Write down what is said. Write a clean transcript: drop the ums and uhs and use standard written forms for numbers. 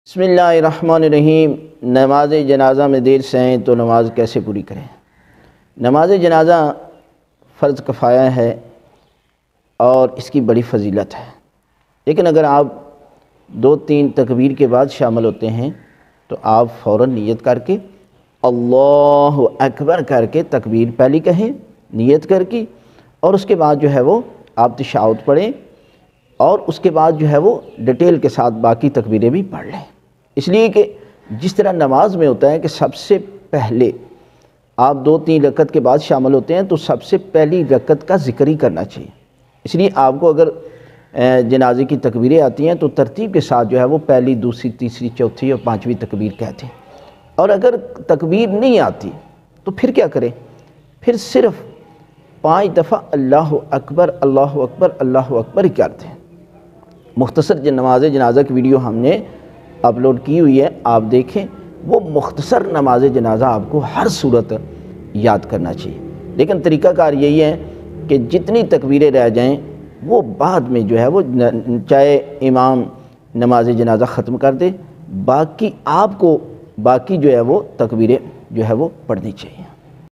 بسم اللہ الرحمن الرحیم۔ نماز جنازہ میں دیر سے آئیں تو نماز کیسے پوری کریں؟ نماز جنازہ فرض کفایہ ہے اور اس کی بڑی فضیلت ہے، لیکن اگر آپ 2-3 تکبیر کے بعد شامل ہوتے ہیں تو آپ فوراً نیت کر کے اللہ اکبر کر کے تکبیر پہلی کہیں نیت کر کے، اور اس کے بعد جو ہے وہ آپ تشہد پڑھیں اور اس کے بعد جو ہے وہ ڈیٹیل کے ساتھ باقی تکبیریں بھی پڑھ لیں۔ اس لیے کہ جس طرح نماز میں ہوتا ہے کہ سب سے پہلے آپ 2-3 رکعت کے بعد شامل ہوتے ہیں تو سب سے پہلی رکعت کا ذکر ہی کرنا چاہیے۔ اس لیے آپ کو اگر جنازے کی تکبیریں آتی ہیں تو ترتیب کے ساتھ جو ہے وہ پہلی، دوسری، تیسری، چوتھی اور 5ویں تکبیر کہتے ہیں، اور اگر تکبیر نہیں آتی تو پھر کیا کریں؟ پھر صرف 5 دفعہ اللہ اکبر اللہ اکبر اللہ اکبر ہی کرتے ہیں۔ مختصر نماز جنازہ کی ویڈیو ہم نے اپلوڈ کی ہوئی ہے، آپ دیکھیں۔ وہ مختصر نماز جنازہ آپ کو ہر صورت یاد کرنا چاہیے، لیکن طریقہ کار یہی ہے کہ جتنی تکبیریں رہ جائیں وہ بعد میں جو ہے وہ چاہے امام نماز جنازہ ختم کر دے، باقی آپ کو باقی جو ہے وہ تکبیریں جو ہے وہ پڑھنی چاہیے۔